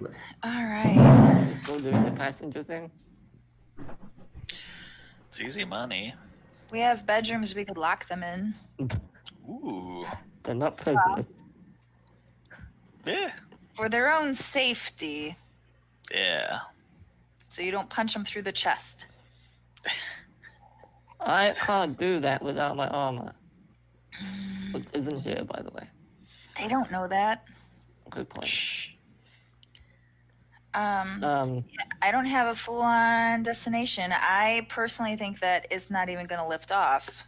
All right. You still doing the passenger thing? It's easy money. We have bedrooms we could lock them in. Ooh. They're not prisoners. Yeah. For their own safety. Yeah. So you don't punch them through the chest. I can't do that without my armor. Which isn't here, by the way. They don't know that. Good point. Shh. I don't have a full-on destination. I personally think that it's not even going to lift off.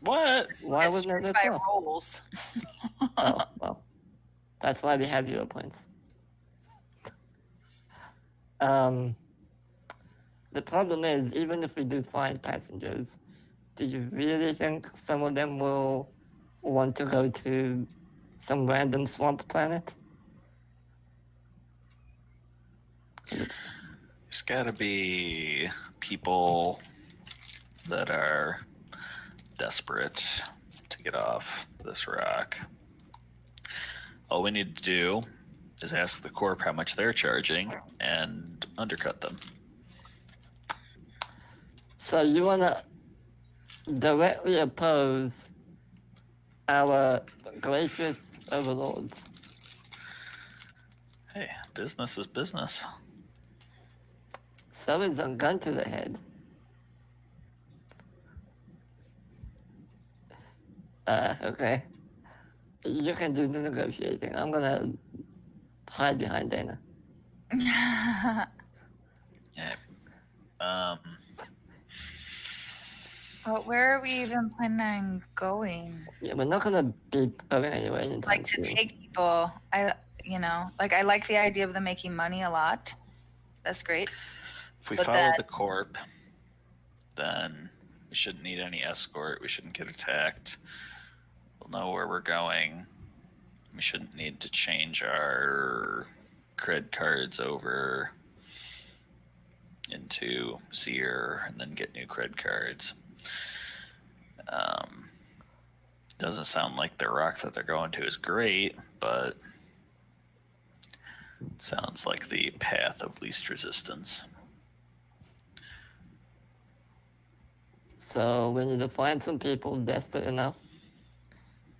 What? Why It's wouldn't it lift by off? rolls. Oh, well. That's why we have hero points. The problem is, even if we do find passengers, do you really think some of them will want to go to some random swamp planet? There's gotta be people that are desperate to get off this rock. All we need to do is ask the Corp how much they're charging and undercut them. So you want to directly oppose our gracious overlords? Hey, business is business. So is a gun to the head. Okay. You can do the negotiating. I'm gonna hide behind Dana. Yeah. Well, where are we even planning on going? Yeah, we're not gonna be going anywhere anytime Like to soon. take people. I like the idea of them making money a lot. That's great. If we But follow that- the Corp, then we shouldn't need any escort. We shouldn't get attacked. We'll know where we're going. We shouldn't need to change our cred cards over into Seer and then get new cred cards. Doesn't sound like the rock that they're going to is great, but it sounds like the path of least resistance. So we need to find some people desperate enough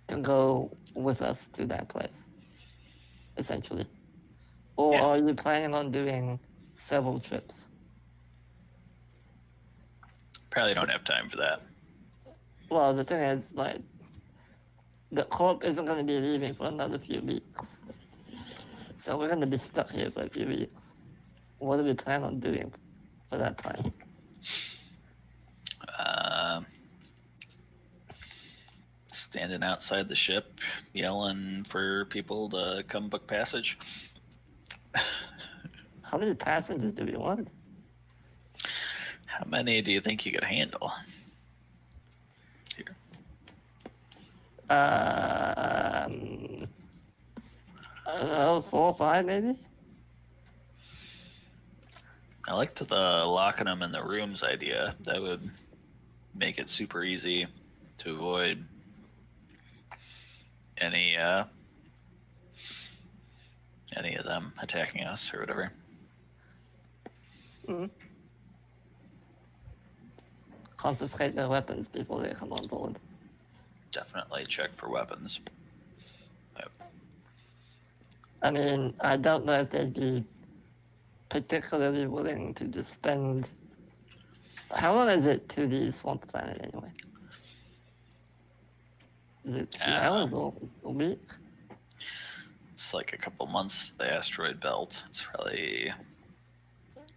to go with us to that place, essentially. Or Yeah. are you planning on doing several trips? Probably don't have time for that. Well, the thing is, like, the Corp isn't going to be leaving for another few weeks. So we're going to be stuck here for a few weeks. What do we plan on doing for that time? Standing outside the ship, yelling for people to come book passage. How many passengers do we want? How many do you think you could handle? Here. I don't know, 4 or 5 maybe? I liked the locking them in the rooms idea. That would make it super easy to avoid any of them attacking us or whatever. Mm-hmm. Confiscate their weapons before they come on board. Definitely check for weapons. Yep. I mean, I don't know if they'd be particularly willing to just spend... How long is it to the swamp planet anyway? Is it 2 hours or a week? It's like a couple months, the asteroid belt. It's probably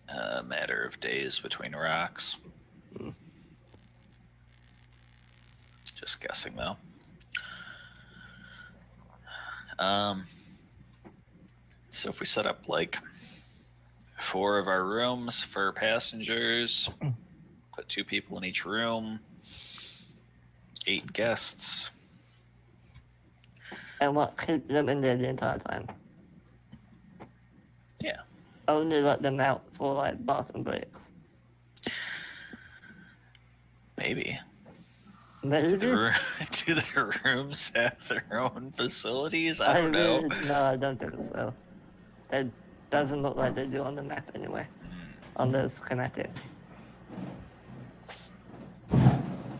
a matter of days between rocks. Just guessing, though. So if we set up like 4 of our rooms for passengers, put 2 people in each room, 8 guests. And what, keep them in there the entire time? Yeah. Only let them out for like bathroom breaks. Maybe. Maybe? Do the rooms have their own facilities? I don't know. No, I don't think so. They'd doesn't look like they do on the map anyway, on the schematic.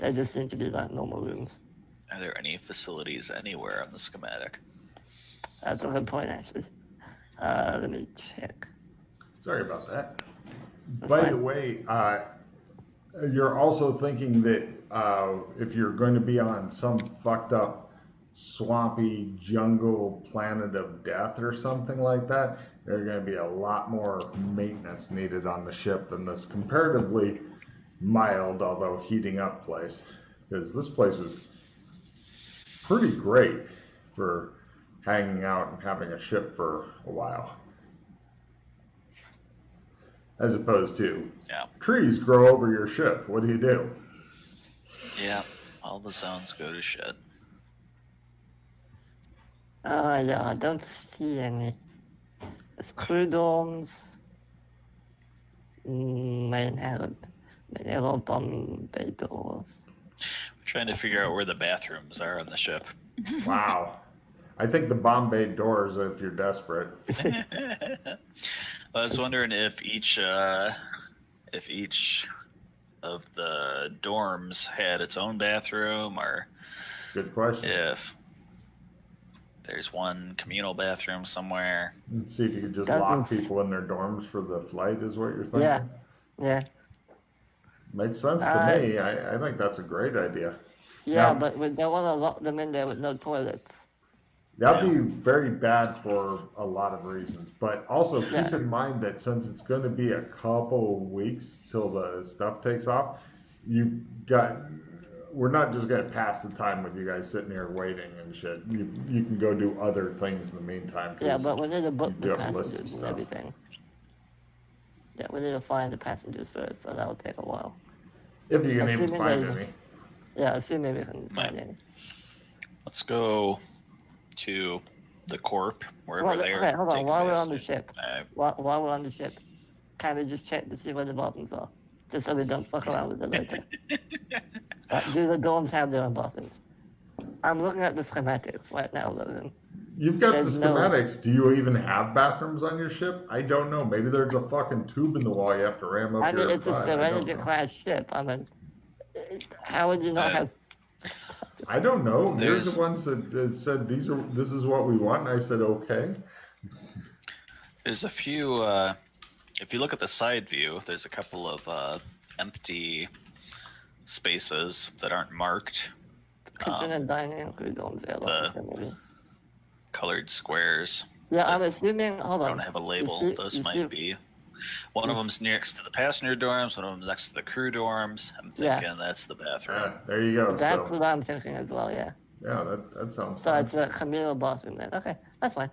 They just seem to be like normal rooms. Are there any facilities anywhere on the schematic? That's a good point, actually. Let me check. Sorry about that. That's By fine. the way, you're also thinking that if you're going to be on some fucked up, swampy jungle planet of death or something like that, there's going to be a lot more maintenance needed on the ship than this comparatively mild, although heating up place. Because this place is pretty great for hanging out and having a ship for a while. As opposed to trees grow over your ship. What do you do? Yeah, all the zones go to shit. Yeah, I don't see any. There's crew dorms. Main hello bomb bay doors. We're trying to figure out where the bathrooms are on the ship. Wow. I think the Bombay doors if you're desperate. I was wondering if each of the dorms had its own bathroom, or Good question. if there's one communal bathroom somewhere. Let's see if you could just Doesn't- lock people in their dorms for the flight is what you're thinking? Yeah. Makes sense to me. I think that's a great idea. Yeah, Now- but we don't want to lock them in there with no toilets. That'd be very bad for a lot of reasons. But also keep Yeah. in mind that since it's going to be a couple weeks till the stuff takes off, we're not just going to pass the time with you guys sitting here waiting and shit. You can go do other things in the meantime. 'cause Yeah, but we need to book you the have a list of passengers and stuff. everything. Yeah, we need to find the passengers first, so that'll take a while. If you can even Assuming find they- any. Yeah, assuming we can find Yeah. any. Let's go to the corp, wherever Well, they are. okay, hold on. taking While we're on the passengers. ship, I- while we're on the ship, can we just check to see where the bathrooms are? Just so we don't fuck around with it later. Do the dorms have their own bathrooms? I'm looking at the schematics right now, Logan. You've got There's the no- schematics. Do you even have bathrooms on your ship? I don't know. Maybe there's a fucking tube in the wall you have to ram up I mean, your it's a butt. I don't Serenity know. class ship. I mean, how would you not Uh, have? I don't know. You're There's- the ones that said this is what we want, and I said okay. There's a few. If you look at the side view, there's a couple of empty spaces that aren't marked. Kitchen and dining and food dorms there, like maybe. Colored squares. Yeah, I'm assuming. Hold on. Don't have a label. You see- Those you might see- be. One of them's next to the passenger dorms. One of them's next to the crew dorms. I'm Yeah. thinking that's the bathroom. There you go. That's So what I'm thinking as well. Yeah. yeah, that sounds So fine. it's a communal bathroom then. Okay, that's fine.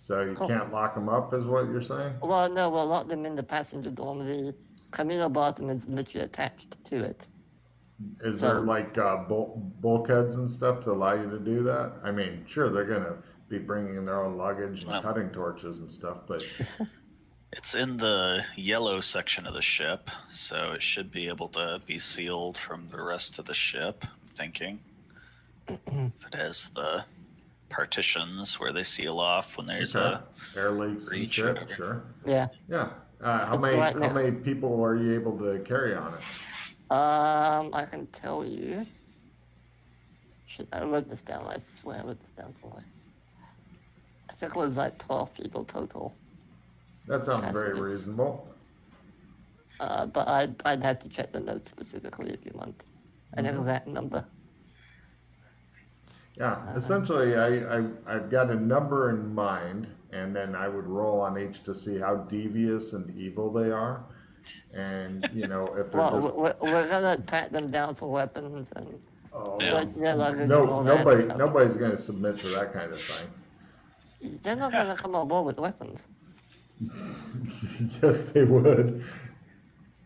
So you cool. can't lock them up, is what you're saying? Well, no, we'll lock them in the passenger dorm. The communal bathroom is literally attached to it. Is So- there like bulkheads and stuff to allow you to do that? I mean, sure, they're gonna be bringing in their own luggage and Well- cutting torches and stuff, but It's in the yellow section of the ship, so it should be able to be sealed from the rest of the ship, I'm thinking. If it has the partitions where they seal off when there's okay. Air leaks and breach, shit. whatever. Sure. Yeah. Yeah. How It's many right how next- many people are you able to carry on it? I can tell you. Shit, I wrote this down. I swear I wrote this down somewhere. I think it was like 12 people total. That sounds very Passengers. reasonable. But I'd have to check the notes specifically if you want an Mm-hmm. exact number. Yeah, essentially, I've got a number in mind, and then I would roll on each to see how devious and evil they are, and you know if they're Well, just we're gonna pat them down for weapons and oh, Yeah. their luggage and all that stuff. nobody's going to submit to that kind of thing. They're not gonna come on board with weapons. Yes, they would.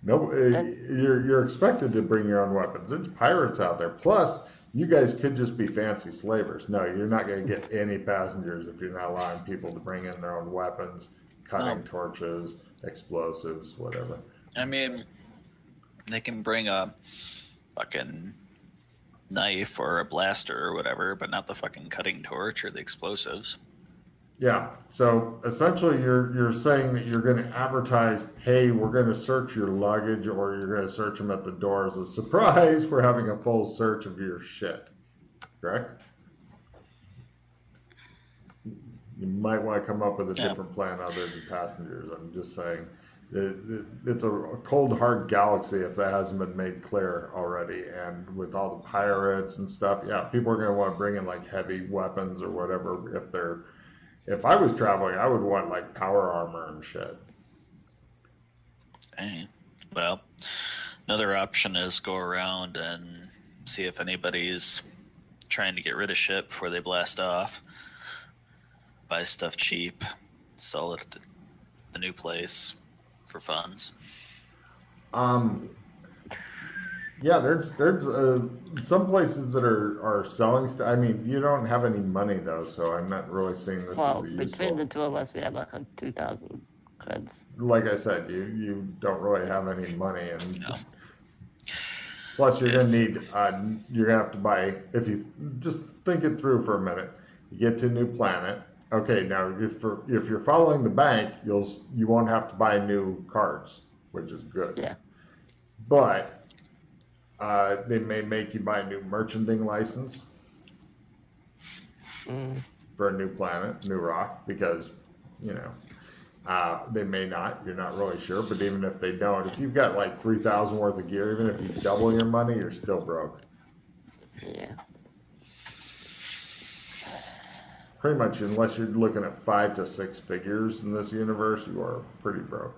No, And- you're expected to bring your own weapons. There's pirates out there. Plus, you guys could just be fancy slavers. No, you're not going to get any passengers if you're not allowing people to bring in their own weapons, cutting No. torches, explosives, whatever. I mean, they can bring a fucking knife or a blaster or whatever, but not the fucking cutting torch or the explosives. Yeah. So essentially, you're saying that you're going to advertise, hey, we're going to search your luggage, or you're going to search them at the door as a surprise for having a full search of your shit. Correct? You might want to come up with a Yeah. different plan other than passengers. I'm just saying. It's a cold, hard galaxy if that hasn't been made clear already. And with all the pirates and stuff, yeah, people are going to want to bring in like heavy weapons or whatever if they're. If I was traveling, I would want like power armor and shit. Hey, well, another option is go around and see if anybody's trying to get rid of shit before they blast off. Buy stuff cheap, sell it at the new place for funds. Yeah, there's some places that are selling stuff. I mean, you don't have any money though, so I'm not really seeing this Well, as a between the useful. two of us, we have like 2,000 creds. Like I said, you don't really have any money, and No. plus you're gonna If- need you're gonna have to buy. If you just think it through for a minute, you get to a new planet. Okay, now if you're following the bank, you won't have to buy new cards, which is good. Yeah. But they may make you buy a new merchanting license for a new planet, new rock, because, you know, they may not. You're not really sure. But even if they don't, if you've got like 3,000 worth of gear, even if you double your money, you're still broke. Yeah. Pretty much, unless you're looking at 5 to 6 figures in this universe, you are pretty broke.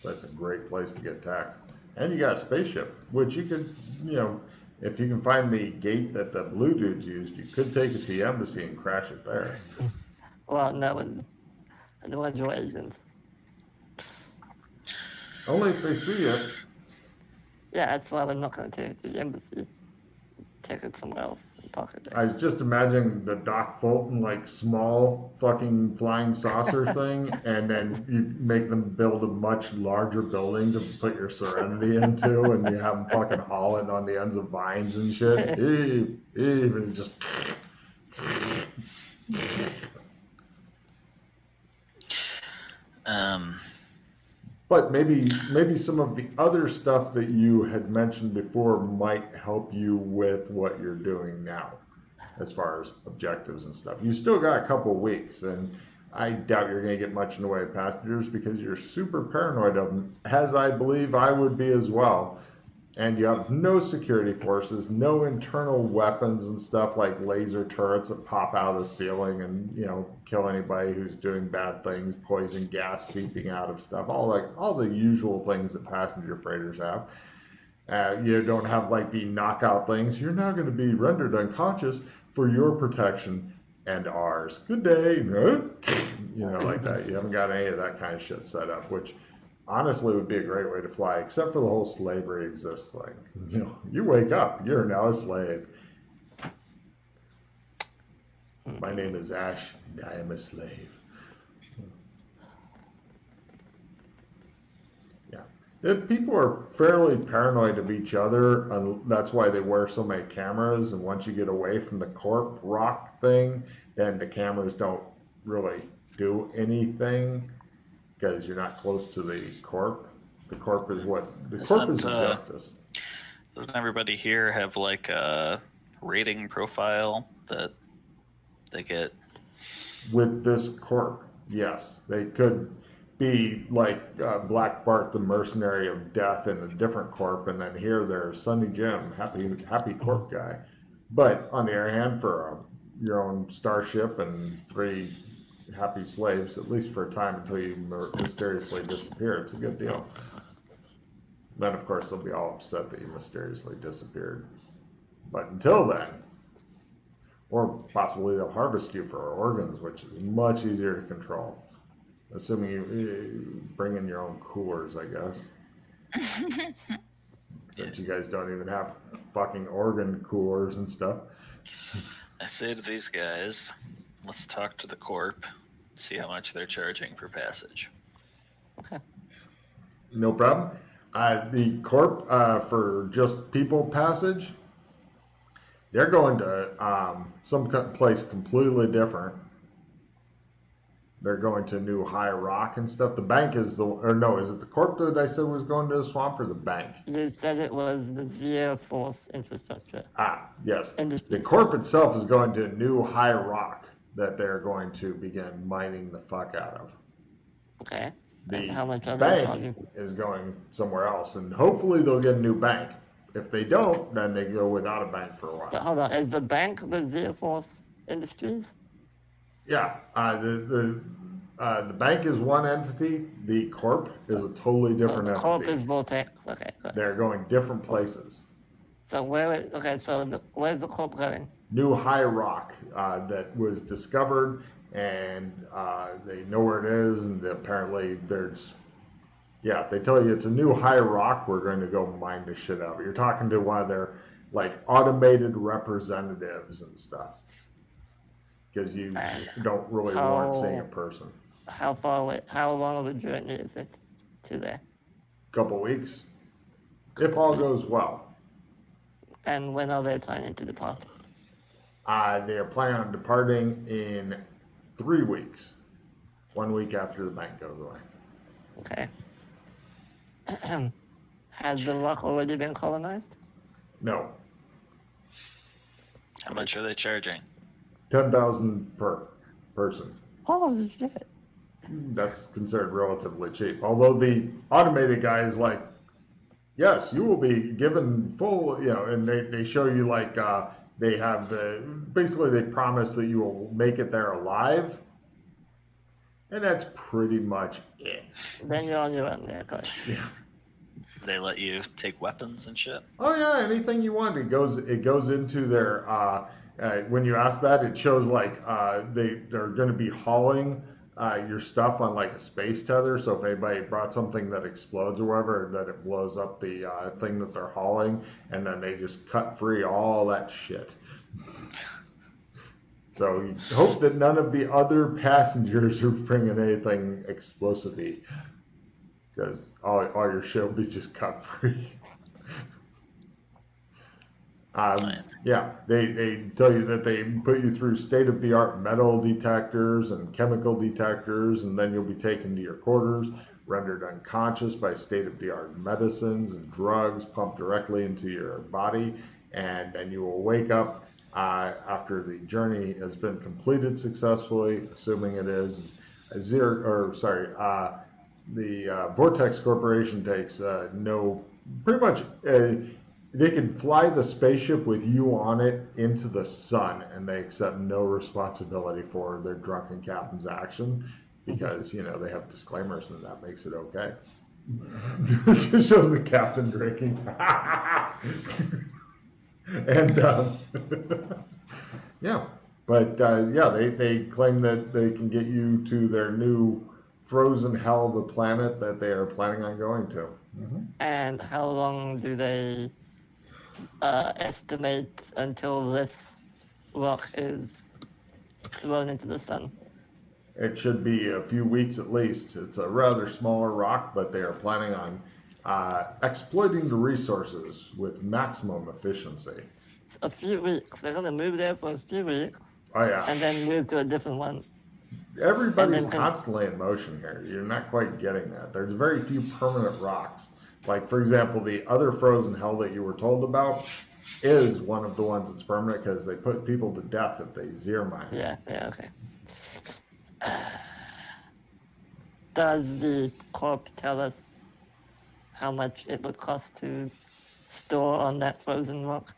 That's a great place to get taxed. And you got a spaceship, which you could, you know, if you can find the gate that the blue dudes used, you could take it to the embassy and crash it there. Well, no, the ones were agents. Only if they see it. Yeah, that's why we're not going to take it to the embassy. Take it somewhere else and park it I there. was just imagining the Doc Fulton, like, small fucking flying saucer thing, and then you make them build a much larger building to put your Serenity into, and you have them fucking haul it on the ends of vines and shit. Even just. But maybe some of the other stuff that you had mentioned before might help you with what you're doing now, as far as objectives and stuff. You still got a couple weeks, and I doubt you're going to get much in the way of passengers because you're super paranoid of them, as I believe I would be as well. And you have no security forces, no internal weapons and stuff like laser turrets that pop out of the ceiling and, you know, kill anybody who's doing bad things, poison gas seeping out of stuff, all the usual things that passenger freighters have. You don't have like the knockout things. You're now going to be rendered unconscious for your protection and ours. Good day, you know, like that. You haven't got any of that kind of shit set up, which honestly would be a great way to fly, except for the whole slavery exists thing. You know, you wake up, you're now a slave. My name is Ash, and I am a slave. Yeah. If people are fairly paranoid of each other, and that's why they wear so many cameras, and once you get away from the corp rock thing, then the cameras don't really do anything. Because you're not close to the corp. The corp is what? The corp is justice. Doesn't everybody here have like a rating profile that they get? With this corp, yes. They could be like Black Bart, the mercenary of death, in a different corp, and then here they're Sunny Jim, happy corp guy. But on the other hand, for your own starship and 3 happy slaves, at least for a time until you mysteriously disappear, it's a good deal. Then, of course, they'll be all upset that you mysteriously disappeared. But until then, or possibly they'll harvest you for organs, which is much easier to control. Assuming you bring in your own coolers, I guess. Since you guys don't even have fucking organ coolers and stuff. I say to these guys, let's talk to the corp, see how much they're charging for passage. Okay. No problem. The corp for just people passage, they're going to some place completely different. They're going to New High Rock and stuff. The bank is is it the corp that I said was going to the swamp or the bank? You said it was the Zero Force infrastructure. Yes. Industry. The corp itself is going to New High Rock that they're going to begin mining the fuck out of. Okay. The And how much are they bank charging? is going somewhere else, and hopefully they'll get a new bank. If they don't, then they go without a bank for a while. So hold on, is the bank the Zero Force Industries? Yeah, the bank is one entity. The corp is a totally different So the corp entity. is Voltex. Okay, good. They're going different places. So where's the corp going? New High Rock that was discovered, and they know where it is, and apparently they tell you it's a new high rock. We're going to go mine the shit out. You're talking to one of their like automated representatives and stuff, because you don't really want seeing a person. How far away? How long of a journey is it to there? Couple weeks, if all goes well. And when are they planning to depart? They are planning on departing in 3 weeks, 1 week after the bank goes away. Okay. Has the rock already been colonized? No, How much are they charging? 10,000 per person. Holy shit. That's considered relatively cheap. Although the automated guy is like, yes, you will be given full, and they show you like they have basically they promise that you will make it there alive. And that's pretty much it. Then you're on your own there, guys. Yeah. They let you take weapons and shit? Oh yeah, anything you want. It goes into their when you ask that, it shows like they're going to be hauling your stuff on like a space tether. So if anybody brought something that explodes or whatever, that it blows up the thing that they're hauling, and then they just cut free all that shit. So you hope that none of the other passengers are bringing anything explosive-y, because all your shit will be just cut free. Yeah, they tell you that they put you through state-of-the-art metal detectors and chemical detectors, and then you'll be taken to your quarters, rendered unconscious by state-of-the-art medicines and drugs pumped directly into your body, and then you will wake up after the journey has been completed successfully, assuming it is the Vortex Corporation takes pretty much they can fly the spaceship with you on it into the sun, and they accept no responsibility for their drunken captain's action, because they have disclaimers, and that makes it okay. It just shows the captain drinking. And they claim that they can get you to their new frozen hell of a planet that they are planning on going to. Mm-hmm. And how long do they estimate until this rock is thrown into the sun? It should be a few weeks at least. It's a rather smaller rock, but they are planning on exploiting the resources with maximum efficiency. A few weeks. They're going to move there for a few weeks. Oh, yeah. And then move to a different one. Everybody's constantly in motion here. You're not quite getting that. There's very few permanent rocks. Like, for example, the other frozen hell that you were told about is one of the ones that's permanent, because they put people to death if they zero mine. Yeah, okay. Does the corp tell us how much it would cost to store on that frozen rock,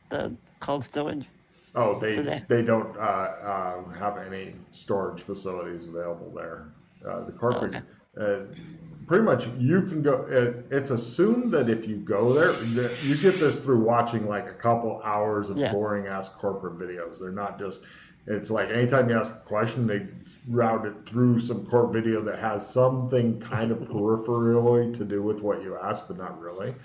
the cold storage? Oh, they don't have any storage facilities available there. The corporate, pretty much you can go. It's assumed that if you go there, you get this through watching like a couple hours of boring ass corporate videos. They're not just. It's like anytime you ask a question, they route it through some corp video that has something kind of peripherally to do with what you asked, but not really.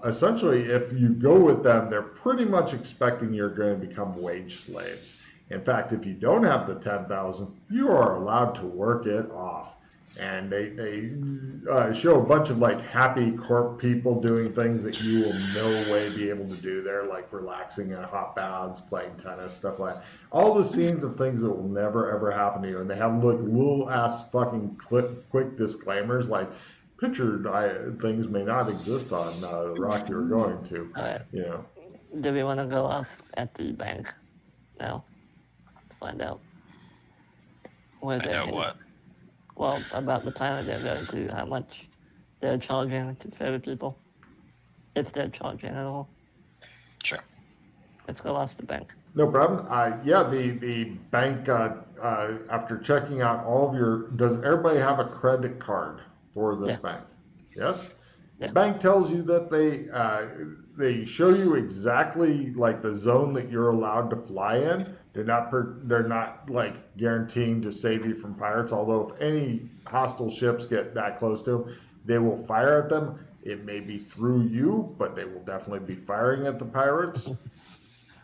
Essentially, if you go with them, they're pretty much expecting you're going to become wage slaves. In fact, if you don't have the 10,000, you are allowed to work it off. and they show a bunch of like happy corp people doing things that you will no way be able to do there, like relaxing in hot baths, playing tennis, stuff like that. All the scenes of things that will never ever happen to you, and they have like little ass fucking quick disclaimers like pictured things may not exist on the rock you're going to. All right. You know. Do we want to go ask at the bank now to find out where I they're know headed? what. Well, about the planet they're going to, how much they're charging to ferry people, if they're charging at all. Sure. Let's go ask the bank. No problem. Yeah, the bank, after checking out all of your, does everybody have a credit card for this Yeah. bank? Yes? Yeah. The bank tells you that they show you exactly like the zone that you're allowed to fly in. They're not like guaranteeing to save you from pirates, although if any hostile ships get that close to them, they will fire at them. It may be through you, but they will definitely be firing at the pirates.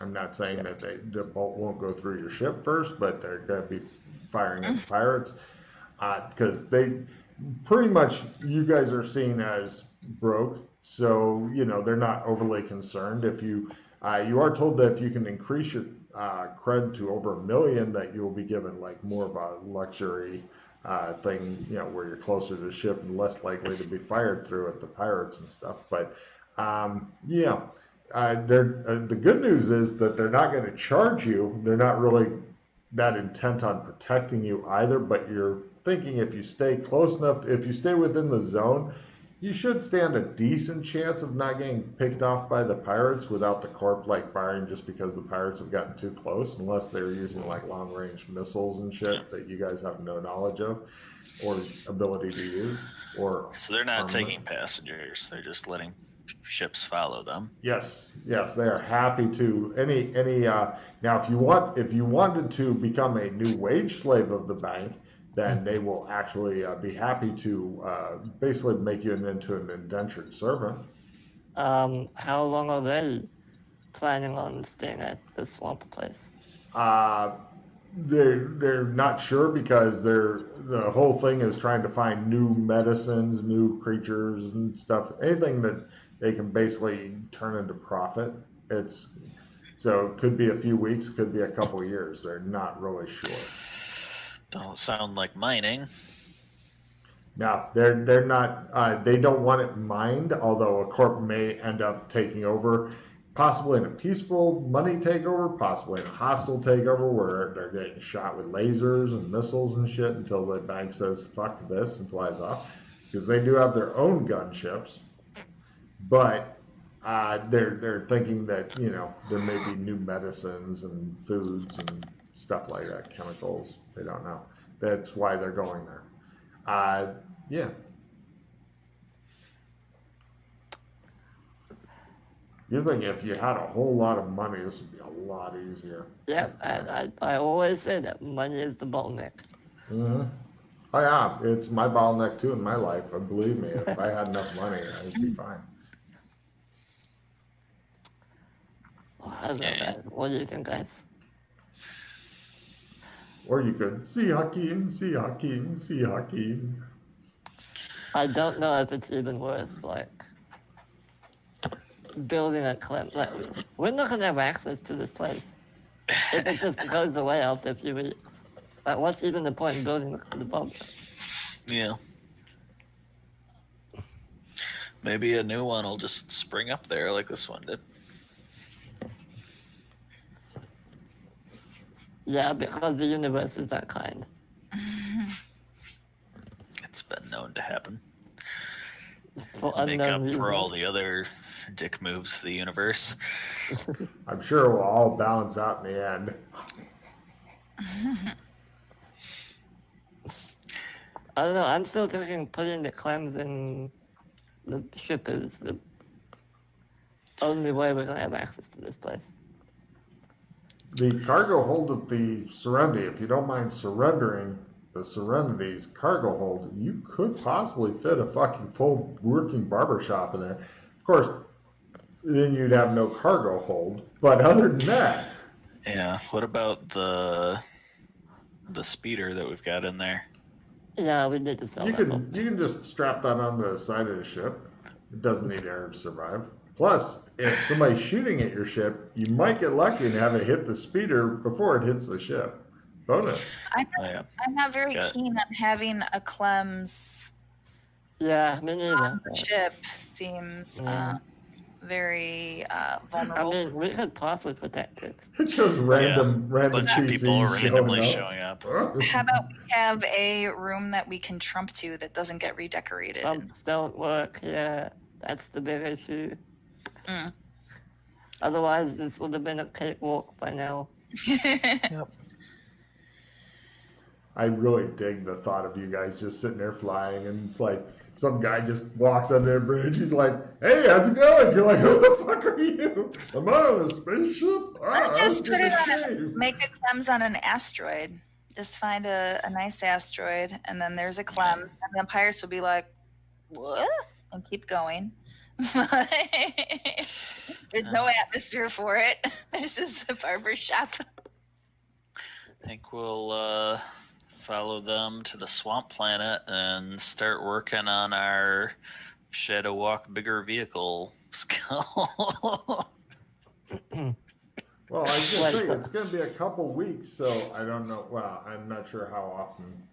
I'm not saying that the bolt won't go through your ship first, but they're going to be firing at the pirates because they pretty much, you guys are seen as broke, so you know they're not overly concerned. If you are told that if you can increase your cred to over 1 million, that you will be given like more of a luxury thing, you know, where you're closer to the ship and less likely to be fired through at the pirates and stuff. But yeah. The good news is that they're not going to charge you. They're not really that intent on protecting you either, but you're thinking if you stay close enough, if you stay within the zone, you should stand a decent chance of not getting picked off by the pirates without the corp like firing just because the pirates have gotten too close, unless they're using like long range missiles and shit that you guys have no knowledge of or ability to use. Or So they're not armament. taking passengers. They're just letting ships follow them. Yes, they are happy to any now if you wanted to become a new wage slave of the bank, then they will actually be happy to basically make you into an indentured servant. How long are they planning on staying at the swamp place? They're not sure because the whole thing is trying to find new medicines, new creatures and stuff, anything that they can basically turn into profit. So it could be a few weeks, could be a couple years. They're not really sure. Doesn't sound like mining. No, they're not. They don't want it mined. Although a corp may end up taking over, possibly in a peaceful money takeover, possibly in a hostile takeover where they're getting shot with lasers and missiles and shit until the bank says "fuck this" and flies off. Because they do have their own gunships, but they're thinking that there may be new medicines and foods and stuff like that, chemicals. They don't know. That's why they're going there. Yeah. You're thinking if you had a whole lot of money, this would be a lot easier. Yeah, I always say that money is the bottleneck. Mm-hmm. Oh yeah, it's my bottleneck too in my life. And believe me, if I had enough money, I'd be fine. Well, I don't know, man. What do you think, guys? Or you could see Hakeem, see Hakeem, see Hakeem. I don't know if it's even worth like building a clip. Like, we're not gonna have access to this place if it just goes away after a few weeks. Like, what's even the point in building the bunker? Yeah. Maybe a new one will just spring up there like this one did. Yeah, because the universe is that kind. It's been known to happen. For Make unknown up reasons. for all the other dick moves of the universe. I'm sure it will all balance out in the end. I don't know. I'm still thinking putting the clams in the ship is the only way we're gonna have access to this place. The cargo hold at the Serenity, if you don't mind surrendering the Serenity's cargo hold, you could possibly fit a fucking full working barbershop in there. Of course, then you'd have no cargo hold. But other than that, Yeah. What about the speeder that we've got in there? Yeah, we need to sell You that can book. you can just strap that on the side of the ship. It doesn't need air to survive. Plus, if somebody's shooting at your ship, you might get lucky and have it hit the speeder before it hits the ship. Bonus. Oh, yeah. I'm not very Got it. keen on having a Clems Yeah, me neither. but- ship. Seems Yeah. very I vulnerable. mean, we could possibly protect it. It shows random Bunch of people PCs randomly showing showing up. How about we have a room that we can trump to that doesn't get redecorated? Trumps don't work. Yeah, that's the big issue. Mm. Otherwise, this would have been a cakewalk by now. Yep. I really dig the thought of you guys just sitting there flying, and it's like some guy just walks under a bridge. He's like, "Hey, how's it going?" You're like, "Who the fuck are you? Am I on a spaceship?" Let's just put it on shave." make a Clems on an asteroid. Just find a nice asteroid, and then there's a Clem, and then pirates will be like, "What?" and keep going. There's no atmosphere for it. There's just a barber shop. I think we'll follow them to the swamp planet and start working on our Shadow Walk bigger vehicle skill. Well, I was gonna say it's gonna be a couple weeks, so I don't know. Well, I'm not sure how often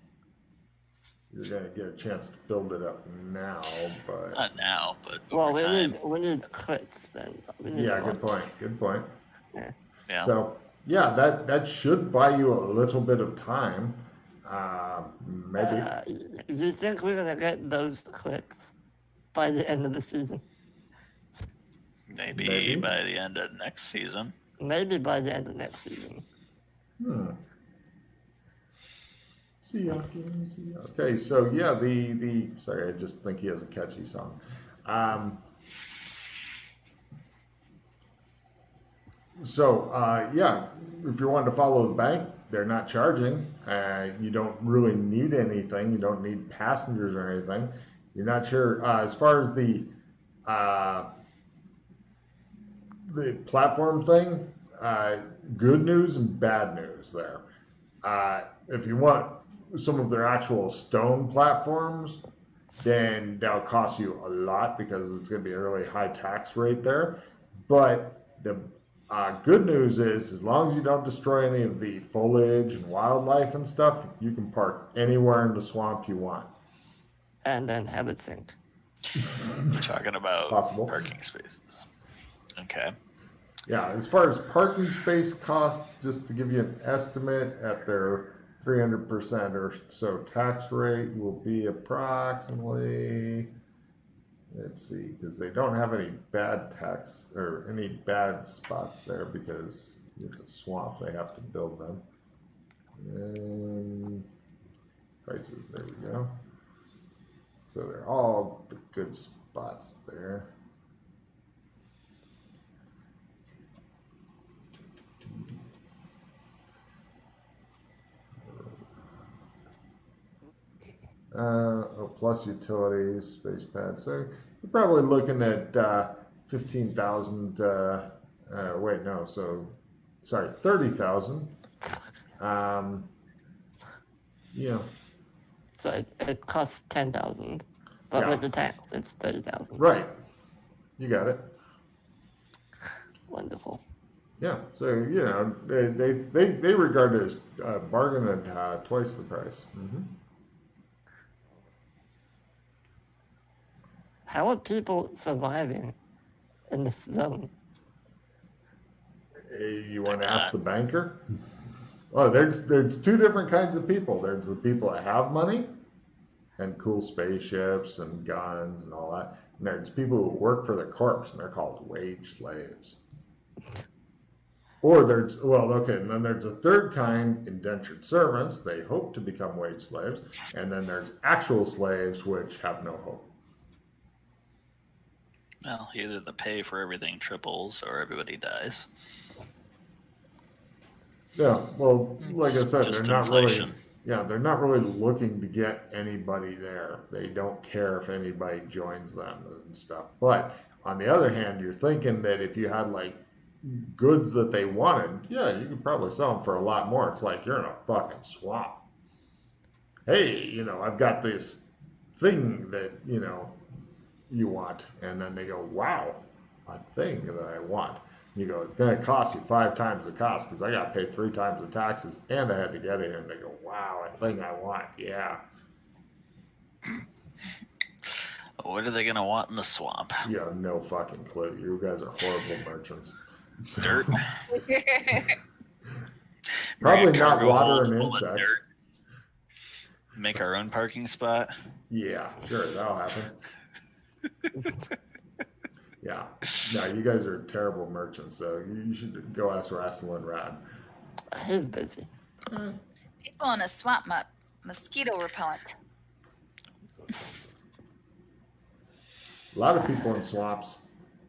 you're gonna get a chance to build it up now, but Not now, but Well, over time. we need crits then. We need yeah, more. good point. Good point. Yeah. So yeah, that should buy you a little bit of time. Maybe. You think we're gonna get those crits by the end of the season? Maybe by the end of next season. Maybe by the end of next season. See ya. Okay, so yeah, the sorry, I just think he has a catchy song. Yeah, if you want to follow the bank, they're not charging. You don't really need anything. You don't need passengers or anything. You're not sure as far as the platform thing. Good news and bad news there. If you want some of their actual stone platforms, then that'll cost you a lot because it's going to be a really high tax rate there. But the good news is, as long as you don't destroy any of the foliage and wildlife and stuff, you can park anywhere in the swamp you want. And then have it sink. We're talking about Possible. parking spaces. Okay. Yeah, as far as parking space cost, just to give you an estimate, at their 300% or so tax rate will be approximately, let's see, because they don't have any bad tax or any bad spots there because it's a swamp. They have to build them. And prices, there we go. So they're all the good spots there. Plus utilities, space pad. So you're probably looking at 15,000. Wait, no. So, sorry, 30,000. Yeah. So it costs 10,000, but Yeah. with the tax, it's 30,000. Right. You got it. Wonderful. Yeah. So you know they regard it as bargain at twice the price. Mm-hmm. How are people surviving in this zone? You want to ask the banker? Well, there's two different kinds of people. There's the people that have money and cool spaceships and guns and all that. And there's people who work for the corpse, and they're called wage slaves. Or there's, well, okay, and then there's a third kind, indentured servants. They hope to become wage slaves. And then there's actual slaves, which have no hope. Well, either the pay for everything triples or everybody dies. Yeah, well, like I said, Just they're not inflation. really. Yeah, they're not really looking to get anybody there. They don't care if anybody joins them and stuff. But on the other hand, you're thinking that if you had like goods that they wanted, yeah, you could probably sell them for a lot more. It's like you're in a fucking swamp. hey, I've got this thing that, you want. And then they go, wow, a thing that I want. You go, it's going to cost you 5 times the cost because I got paid 3 times the taxes and I had to get it here. And they go, wow, a thing I want. Yeah. What are they gonna want in the swamp? You have no fucking clue. You guys are horrible merchants. Dirt. Probably Bring a not cargo water hold and full of insects. dirt. Make our own parking spot. Yeah, sure, that'll happen. Yeah. No, you guys are terrible merchants, so you should go ask Rascal and Rad. He's busy. People in a swamp mosquito repellent. A lot of people in swamps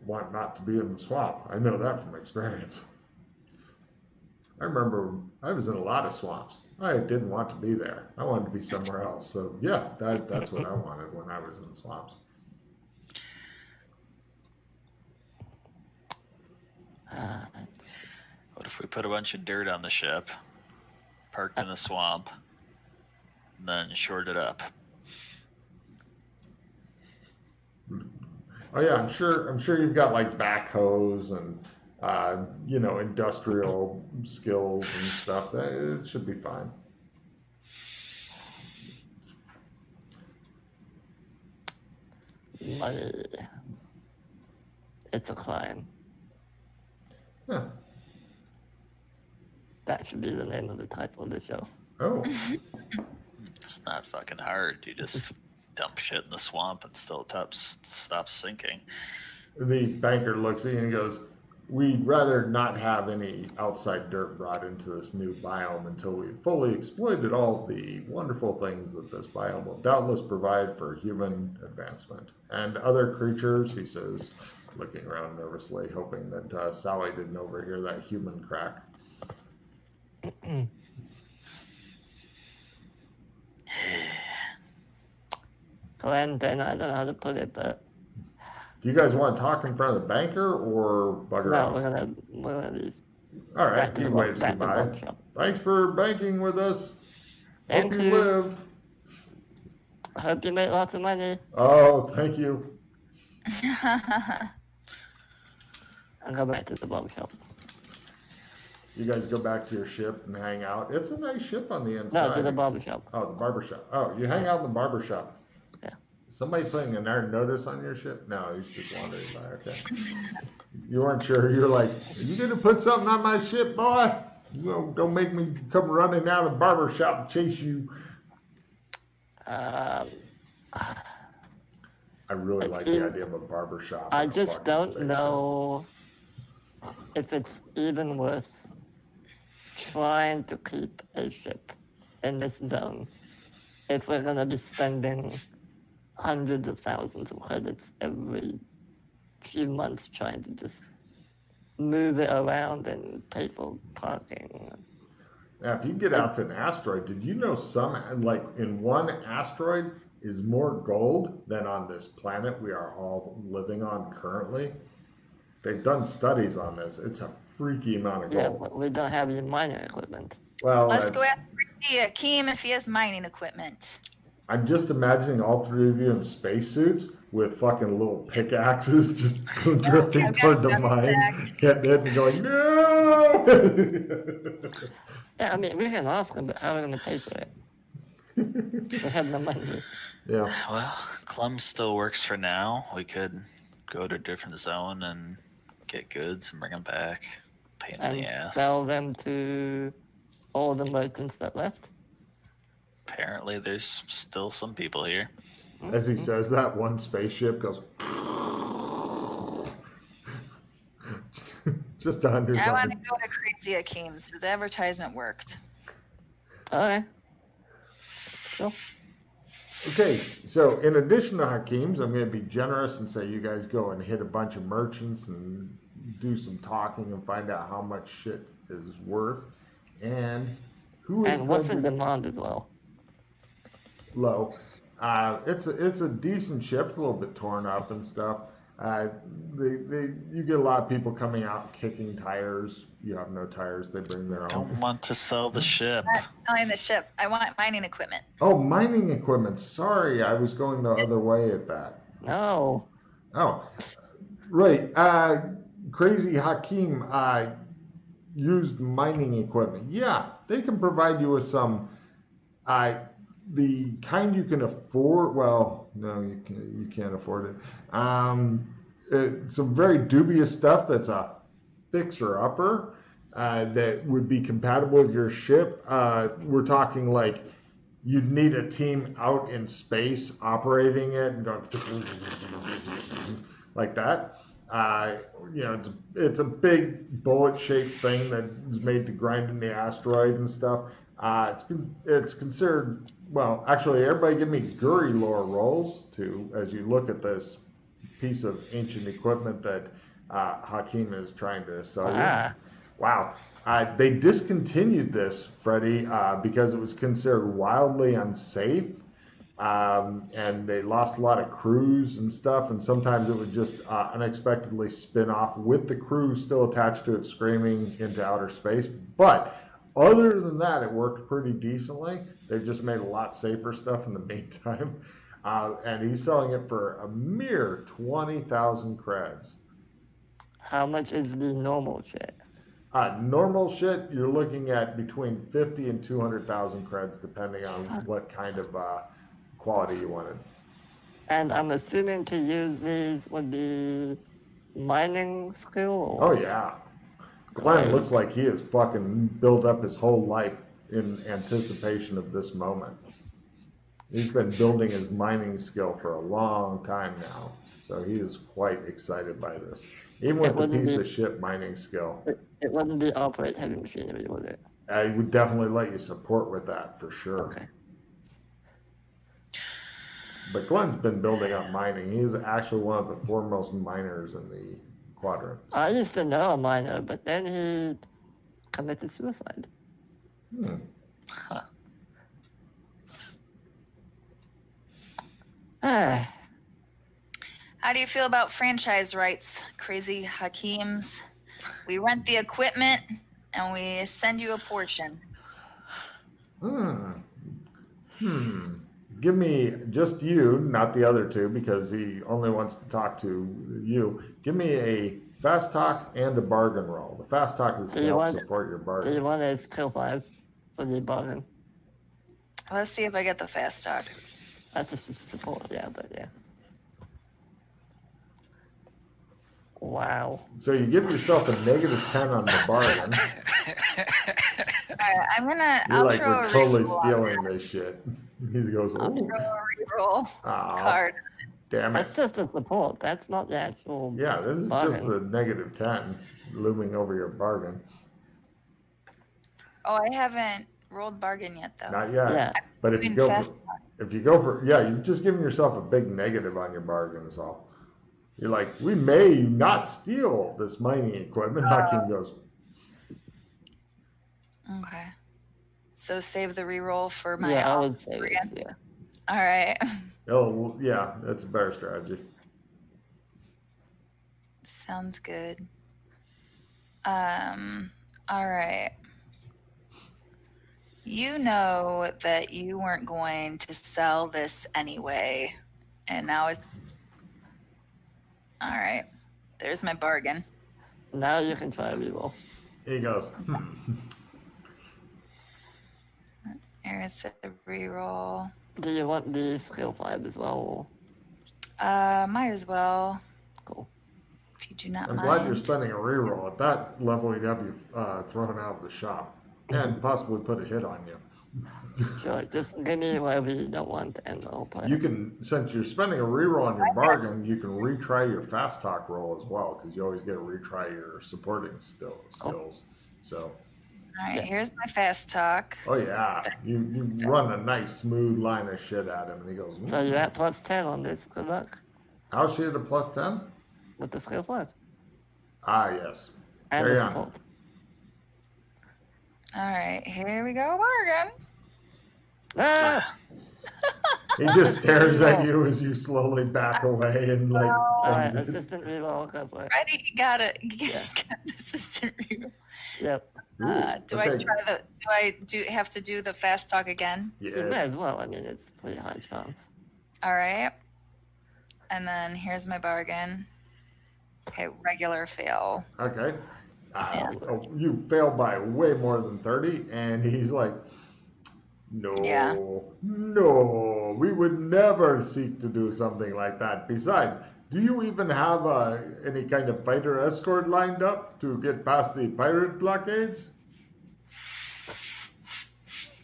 want not to be in the swamp. I know that from experience. I remember I was in a lot of swamps. I didn't want to be there. I wanted to be somewhere else. So yeah, that's what I wanted when I was in the swamps. What if we put a bunch of dirt on the ship, parked in the swamp, and then shored it up? Oh yeah, I'm sure you've got like backhoes and industrial skills and stuff. It should be fine. Money. It's a crime. Huh. That should be the name of the title of the show. Oh. It's not fucking hard. You just dump shit in the swamp and still stops sinking. The banker looks at you and goes, we'd rather not have any outside dirt brought into this new biome until we've fully exploited all of the wonderful things that this biome will doubtless provide for human advancement. And other creatures, he says, looking around nervously, hoping that Sally didn't overhear that human crack. Clinton, I don't know how to put it, but Do you guys want to talk in front of the banker or bugger no, off? we're gonna leave. All right, back to you the waves back to the goodbye. workshop. Thanks for banking with us. Thank Hope you you. live. I hope you make lots of money. Oh, thank you. I'll go back to the barbershop. You guys go back to your ship and hang out. It's a nice ship on the inside. No, to the barbershop. Oh, the barbershop. Oh, you hang out in the barbershop. Yeah. Somebody putting an air notice on your ship? No, he's just wandering by. Okay. You weren't sure. You're like, are you going to put something on my ship, boy? Don't make me come running out of the barbershop and chase you. I really like the idea of a barbershop. I in a just fucking don't spaceship. know if it's even worth trying to keep a ship in this zone if we're going to be spending hundreds of thousands of credits every few months trying to just move it around and pay for parking. Now, if you get out to an asteroid, did you know like in one asteroid is more gold than on this planet we are all living on currently? They've done studies on this. It's a freaky amount of Yeah, gold. but we don't have any mining equipment. Well, Let's go ask Akeem if he has mining equipment. I'm just imagining all 3 of you in spacesuits with fucking little pickaxes just drifting I've got toward the a mine, rucksack. getting it and going, no! Yeah, I mean, we can ask them, but how are we going to pay for it? We have no money. Yeah. Well, Clem still works for now. We could go to a different zone and get goods and bring them back. Pain in And the ass. sell them to all the merchants that left. Apparently, there's still some people here. As he says that, one spaceship goes just under. I want to go to Crazy Akeem's. His advertisement worked. Okay. Sure. Okay, so in addition to Hakeem's, I'm going to be generous and say you guys go and hit a bunch of merchants and do some talking and find out how much shit is worth and who is And what's going in to demand as well? low. It's a decent ship, a little bit torn up and stuff. Uh, you get a lot of people coming out kicking tires. You have no tires; they bring their Don't own. want to sell the ship. Not selling the ship. I want mining equipment. Oh, mining equipment. Sorry, I was going the other way at that. No. Oh, right. Crazy Hakim used mining equipment. Yeah, they can provide you with some. The kind you can afford. Well, no, you can't afford it. Some very dubious stuff that's a fixer upper that would be compatible with your ship. We're talking like you'd need a team out in space operating it and going like that. It's a big bullet-shaped thing that is made to grind in the asteroid and stuff. It's considered, well, actually, everybody give me Guri lore rolls too as you look at this piece of ancient equipment that Hakim is trying to sell you. Wow. They discontinued this, Freddie, because it was considered wildly unsafe. And they lost a lot of crews and stuff, and sometimes it would just unexpectedly spin off with the crew still attached to it, screaming into outer space. But other than that, it worked pretty decently. They've just made a lot safer stuff in the meantime. And he's selling it for a mere 20,000 creds. How much is the normal shit? Normal shit, you're looking at between 50 and 200,000 creds, depending on what kind of quality you wanted. And I'm assuming to use these would be mining skill? Oh, yeah. Glenn looks like he has fucking built up his whole life in anticipation of this moment. He's been building his mining skill for a long time now, so he is quite excited by this. Even with the piece of shit mining skill. It wouldn't be operate heavy machinery, would it? I would definitely let you support with that for sure. Okay. But Glenn's been building up mining. He's actually one of the foremost miners in the quadrant. I used to know a miner, but then he committed suicide. Huh. How do you feel about franchise rights, Crazy Hakims? We rent the equipment and we send you a portion. Give me just you, not the other two, because he only wants to talk to you. Give me a fast talk and a bargain roll. The fast talk is to help support your bargain. Do you want a skill 5 for the bargain? Let's see if I get the fast talk. That's just a support, yeah, but yeah. Wow. So you give yourself a -10 on the bargain. Alright, You're like, throw we're a totally reroll stealing this shit. He goes, I'll oh, throw a reroll card. damn it. That's just a support. That's not the actual Yeah, this is bargain. just the -10 looming over your bargain. Oh, I haven't rolled bargain yet, though. Not yet. Yeah. But if you Doing go fast for, you've just given yourself a big negative on your bargain is all. You're like, we may not steal this mining equipment. Hakim goes, Okay. So save the reroll for my Yeah, I would say bargain. yeah. All right. oh, yeah, that's a better strategy. Sounds good. All right. You know that you weren't going to sell this anyway, and now it's all right. There's my bargain. Now you can try a reroll. He goes, Here's a reroll. Do you want the skill 5 as well? Might as well. Cool. If you do not I'm mind. glad you're spending a reroll. At that level, he'd have you thrown out of the shop and possibly put a hit on you. Sure, just give me whatever you don't want and I'll play. You can, since you're spending a reroll on your bargain, you can retry your fast talk roll as well, because you always get to retry your supporting skills. So, All right, here's my fast talk. oh yeah, you run a nice smooth line of shit at him, and he goes, So you're at +10 on this. Good luck how's she at a +10? with the skill 5. Ah, yes. And Carry the on. support. All right, here we go, bargain. Ah! He just stares at you as you slowly back away and like Alright, exit. assistant reroll, go for it. Ready? You got it. Yeah. Got an assistant reroll. Yep. Do okay. I have to do the fast talk again? You may Yes. as well. I mean, it's pretty high chance. All right. And then here's my bargain. Okay, regular fail. Okay. Yeah. You fail by way more than 30, and he's like, no, Yeah. no, we would never seek to do something like that. Besides, do you even have any kind of fighter escort lined up to get past the pirate blockades?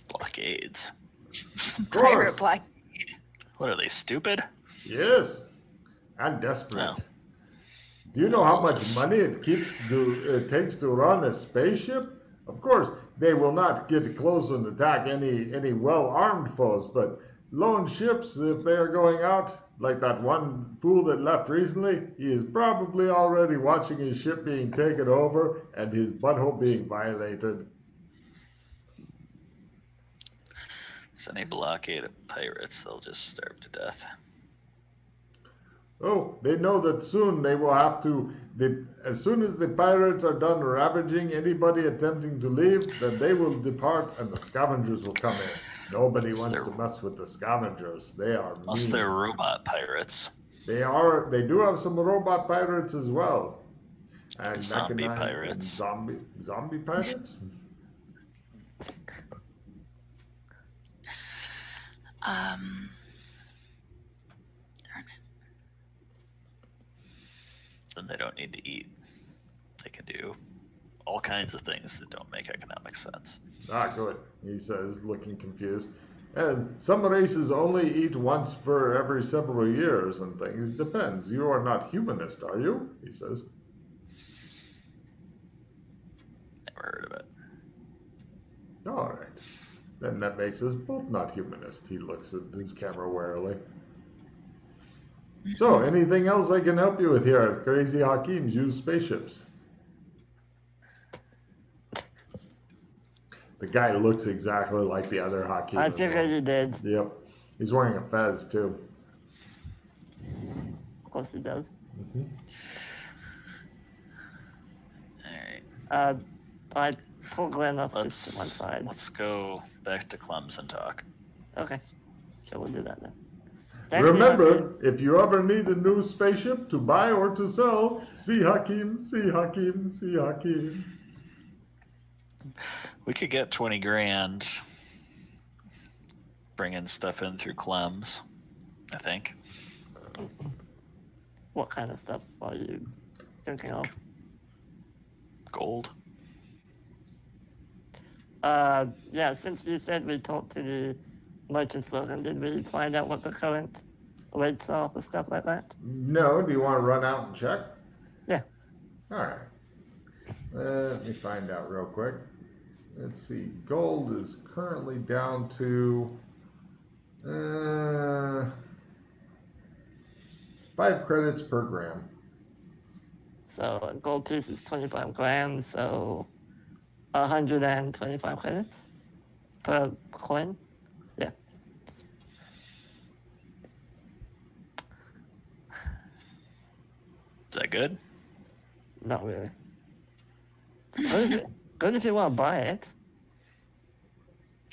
Blockades. Pirate blockade. What are they, stupid? Yes, and desperate. Oh. Do you know how Well, much just- money it takes to run a spaceship? Of course, they will not get close and attack any well-armed foes, but lone ships, if they are going out, like that one fool that left recently, he is probably already watching his ship being taken over and his butthole being violated. If there's any blockade of pirates, they'll just starve to death. Oh, they know that soon they will have to. As soon as the pirates are done ravaging anybody attempting to leave, then they will depart and the scavengers will come in. Nobody wants to mess with the scavengers. They are Unless mean. they're robot pirates. They do have some robot pirates as well. And Zombie mechanized pirates. and zombie pirates? Darn it. Then they don't need to eat. They can do all kinds of things that don't make economic sense. Ah, good, he says, looking confused. And some races only eat once for every several years and things. Depends. You are not humanist, are you? He says. Never heard of it. All right. Then that makes us both not humanist. He looks at his camera warily. So, anything else I can help you with here at Crazy Hakim's Used Spaceships? The guy looks exactly like the other Hakim. I as figured well. you did. Yep. He's wearing a fez, too. Of course he does. Alright. I pull Glenn off just to one Let's side. let's go back to Clems and talk. Okay. Sure, we'll do that then. Thank you, Remember, Hakim. if you ever need a new spaceship to buy or to sell, see Hakim, see Hakim, see Hakim. We could get 20 grand bringing stuff in through Clems, I think. What kind of stuff are you thinking of? Gold. Yeah, since you said we talked to the merchant slogan, did we find out what the current rates are for stuff like that? No, do you want to run out and check? Yeah. All right. Let me find out real quick. Let's see. Gold is currently down to 5 credits per gram. So a gold piece is 25 grams, so 125 credits per coin. Yeah. Is that good? Not really. Good if you want to buy it.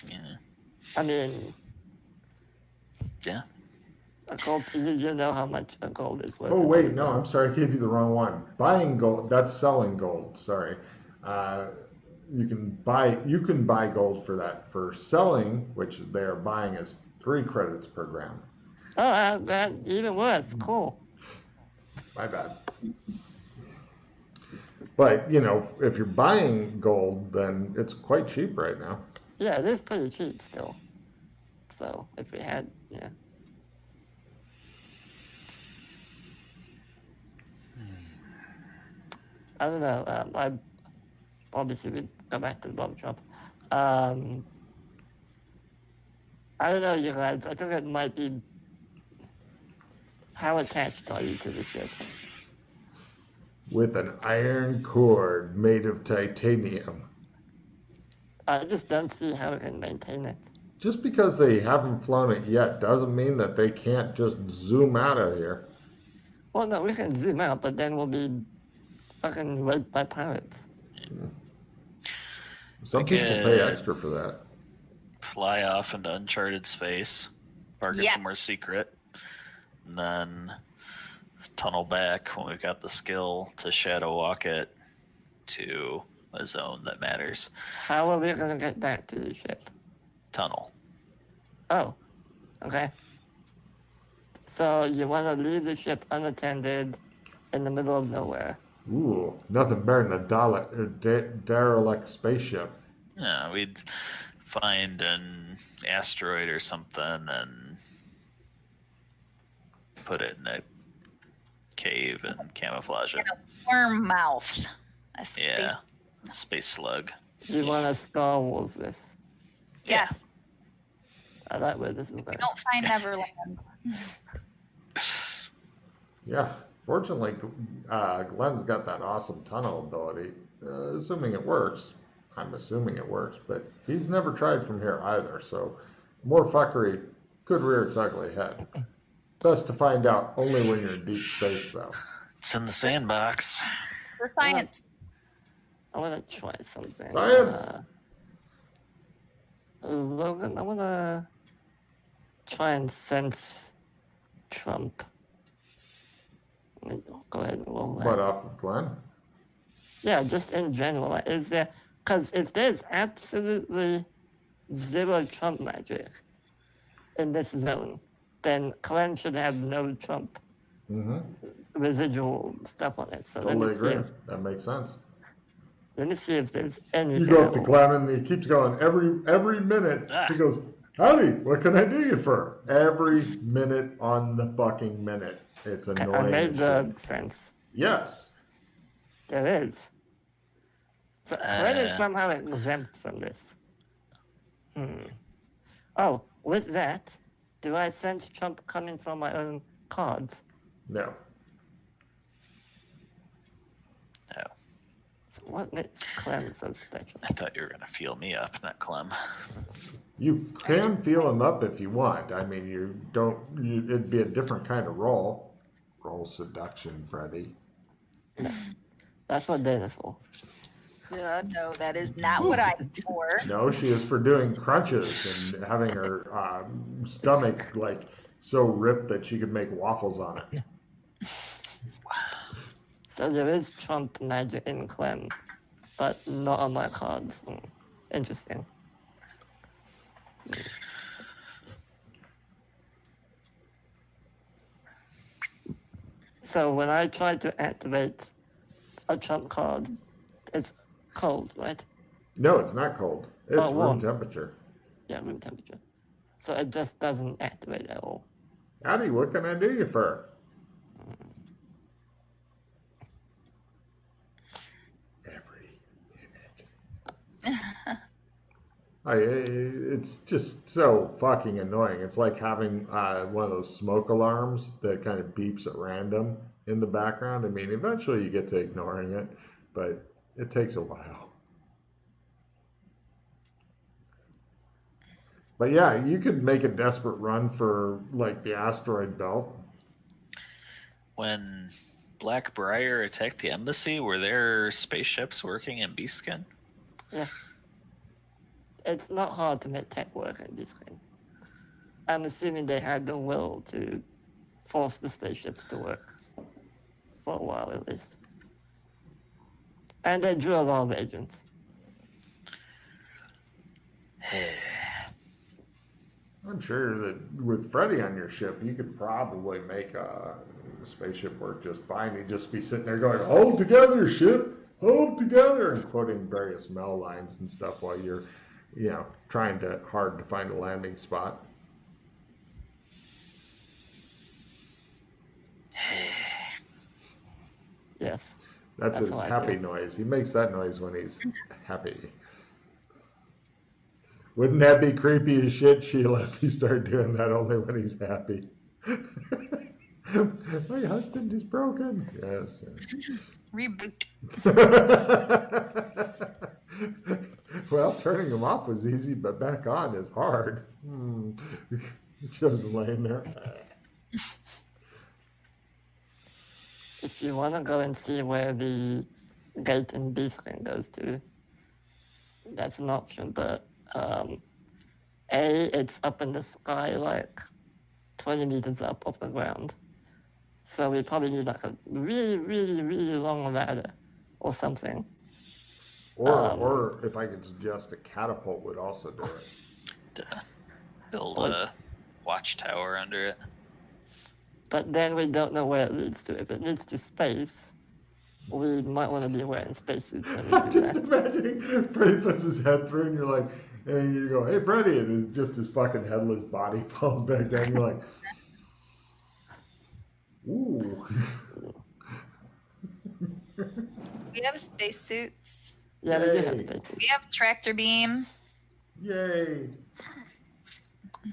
Yeah. I mean, Yeah. a gold, you know how much a gold is worth. Oh, wait, no, I'm sorry. I gave you the wrong one. Buying gold, that's selling gold. Sorry. You can buy gold for that. For selling, which they are buying, is 3 credits per gram. Oh, that even worse. Cool. My bad. But, you know, if you're buying gold, then it's quite cheap right now. Yeah, it is pretty cheap still. So if we had, yeah. I don't know. I obviously we go back to the bomb shop. I don't know, you guys. I think it might be. How attached are you to the ship? With an iron cord made of titanium. I just don't see how we can maintain it. just because they haven't flown it yet doesn't mean that they can't just zoom out of here. Well, no, we can zoom out, but then we'll be fucking raped by pirates. Some We people pay could extra for that. fly off into uncharted space, park it Yep. somewhere secret, and then tunnel back when we've got the skill to shadow walk it to a zone that matters. How are we gonna get back to the ship? Tunnel. Oh, okay. So you want to leave the ship unattended in the middle of nowhere? Ooh, nothing better than a derelict spaceship. Yeah, we'd find an asteroid or something and put it in a cave and camouflage it. Worm mouth. A space. Yeah, space slug. You want to Star Wars this? Yes. I like where this is We going. don't find Neverland. Yeah, fortunately, Glenn's got that awesome tunnel ability. Assuming it works. I'm assuming it works, but he's never tried from here either, so more fuckery could rear its ugly head. Best to find out only when you're in deep space, though. It's in the sandbox. For science. I want to try something. Science! Logan, I want to try and sense Trump. Go ahead and roll that. But off of Glenn? Yeah, just in general. Is there... Because if there's absolutely zero Trump magic in this zone, then Clem should have no Trump residual stuff on it. So Totally agree. If, That makes sense. let me see if there's anything. You go up to else. Glenn and he keeps going every minute. He goes, howdy, what can I do you for? Every minute on the fucking minute. It's annoying. I made as the shit. sense. Yes. There is. So Fred is somehow exempt from this. Oh, with that, do I sense Trump coming from my own cards? No. No, So what makes Clem so special? I thought you were gonna feel me up, not Clem. You can feel him up if you want. I mean, it'd be a different kind of roll. Roll seduction, Freddy. That's what Dana's for. No, that is not what I'm for. No, she is for doing crunches and having her stomach like so ripped that she could make waffles on it. So there is Trump magic in Clem, but not on my cards. Interesting. So when I try to activate a Trump card, it's cold, right? No, it's not cold. It's room warm. temperature. Yeah, room temperature. So it just doesn't activate at all. Howdy, what can I do you for? Every minute. It's just so fucking annoying. It's like having one of those smoke alarms that kind of beeps at random in the background. I mean, eventually you get to ignoring it, but it takes a while. But yeah, you could make a desperate run for like the asteroid belt. When Blackbriar attacked the embassy, were there spaceships working in beastskin? Yeah. It's not hard to make tech work in this game. I'm assuming they had the will to force the spaceships to work. For a while, at least. And they drew a lot of agents. I'm sure that with Freddy on your ship, you could probably make a spaceship work just fine. He'd just be sitting there going, "Hold together, ship! Hold together!" and quoting various Mel lines and stuff while you're, trying hard to find a landing spot. Yes. That's his how I happy feel. noise. He makes that noise when he's happy. Wouldn't that be creepy as shit, Sheila, if he started doing that only when he's happy? My husband is broken. Yes. Reboot. Well, turning them off was easy, but back on is hard. Just laying there. If you want to go and see where the gate in Beastkin goes to, that's an option, but it's up in the sky like 20 meters up off the ground. So we probably need like a really, really, really long ladder or something. Or if I could suggest a catapult would also do it. To build a watchtower under it. But then we don't know where it leads to. If it leads to space, we might want to be wearing spacesuits when we I'm do just that. imagining Freddy puts his head through and you're like, and you go, hey, Freddy, and just his fucking headless body falls back down. You're like, ooh. We have spacesuits. Yeah, we do have Yay. spacesuits. We have tractor beam. Yay.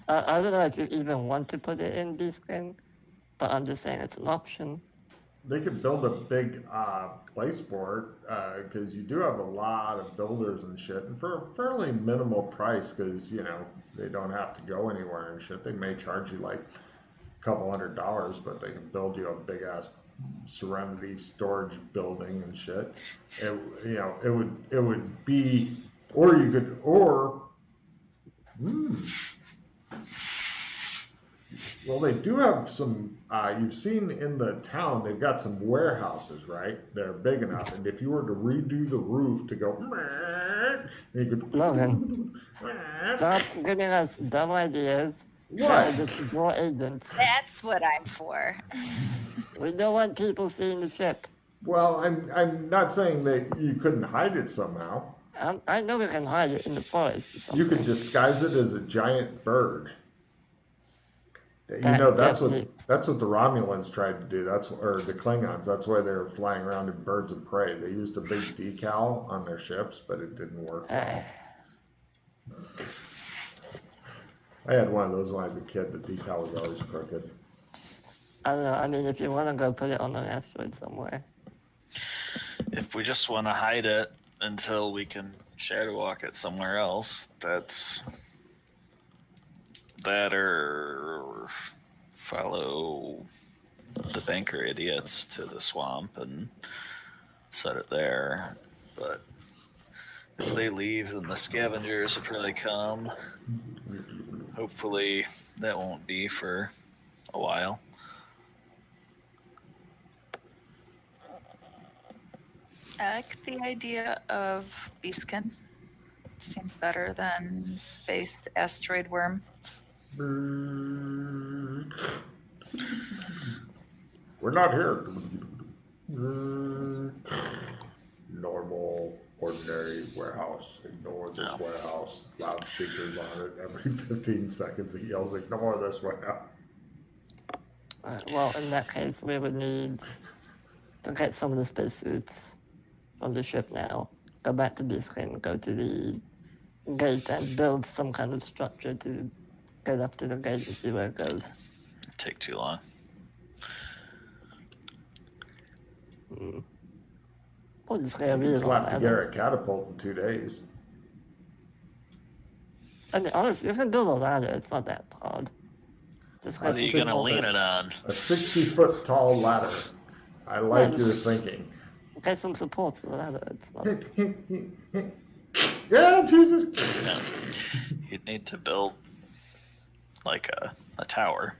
I don't know if you even want to put it in Beastkin, but I'm just saying it's an option. They could build a big place for it because you do have a lot of builders and shit, and for a fairly minimal price because, you know, they don't have to go anywhere and shit. They may charge you like a couple $100, but they can build you a big ass Serenity storage building and shit. It would be, or you could, well, they do have some, you've seen in the town, they've got some warehouses, right? They're big enough. And if you were to redo the roof to go, you could. Logan, stop giving us dumb ideas. What? Just draw agents. That's what I'm for. We don't want people seeing the ship. Well, I'm not saying that you couldn't hide it somehow. I know we can hide it in the forest or something. You could disguise it as a giant bird. You That know, that's what definitely- the Romulans tried to do. Or the Klingons. That's why they were flying around in birds of prey. They used a big decal on their ships, but it didn't work well. I had one of those when I was a kid. The decal was always crooked. I don't know. I mean, if you want to go put it on an asteroid somewhere. If we just want to hide it until we can shadow walk it somewhere else, that or follow the banker idiots to the swamp and set it there. But if they leave, then the scavengers will probably come. Hopefully that won't be for a while. I like the idea of Beastkin. Seems better than space asteroid worm. We're not here. Normal, ordinary warehouse. Ignore this warehouse. Loudspeakers on it. Every 15 seconds it yells, ignore this warehouse. Well, in that case, we would need to get some of the spacesuits from the ship now, go back to Beastkin, go to the gate and build some kind of structure to get up to the gate and see where it goes. It'd take too long. We'll just get a really long Slap ladder. together a catapult in 2 days. I mean, honestly, you can build a ladder. It's not that hard. Just What are you going to lean it on? A 60-foot tall ladder. I like Yeah. your thinking. get some support for the ladder. It's not... Yeah, Jesus. Yeah. You'd need to build like a tower,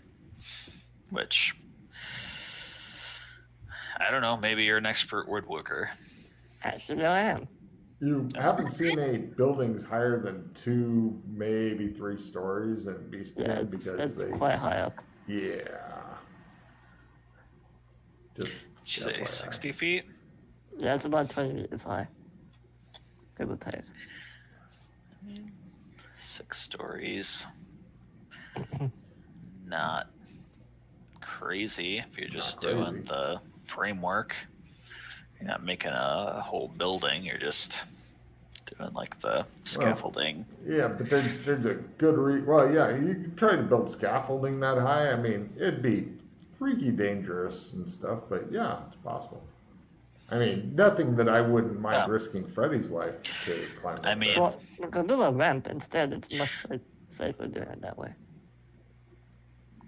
which I don't know. Maybe you're an expert woodworker. Actually, I am. You haven't seen any buildings higher than 2, maybe 3 stories in Beast Yeah, Den because it's they. quite high up. Yeah. Just. Did you say FYI. 60 feet? Yeah, it's about 20 meters high. Give or take. 6 stories. Not crazy if you're just Not crazy. doing the framework. You're not making a whole building. You're just doing like the scaffolding. Yeah, but there's a good well, yeah, you could try to build scaffolding that high. I mean, it'd be freaky dangerous and stuff, but yeah, it's possible. I mean, nothing that I wouldn't mind Yeah. risking Freddy's life to climb up I mean- there. Well, we could build a ramp instead. It's much safer doing it that way.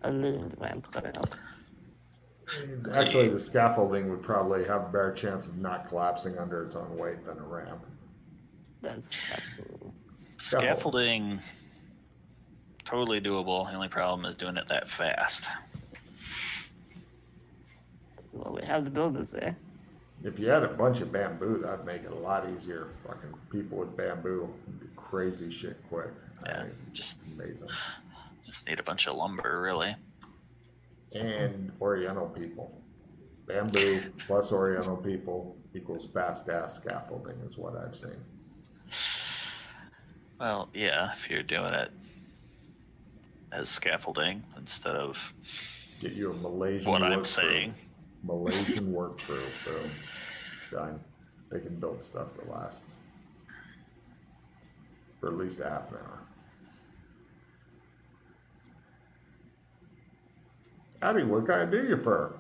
A leaned ramp going up. Actually, the scaffolding would probably have a better chance of not collapsing under its own weight than a ramp. That's absolutely. Scaffolding, totally doable. The only problem is doing it that fast. Well, we have the builders there. If you had a bunch of bamboo, that'd make it a lot easier. Fucking people with bamboo do crazy shit quick. Yeah, I mean, just amazing. need a bunch of lumber, really. And Oriental people. Bamboo plus Oriental people equals fast ass scaffolding is what I've seen. Well, yeah, if you're doing it as scaffolding instead of Get you a Malaysian what work I'm crew. saying. Malaysian work crew. Boom. Done. They can build stuff that lasts for at least a half an hour. Abby, what can I do you for?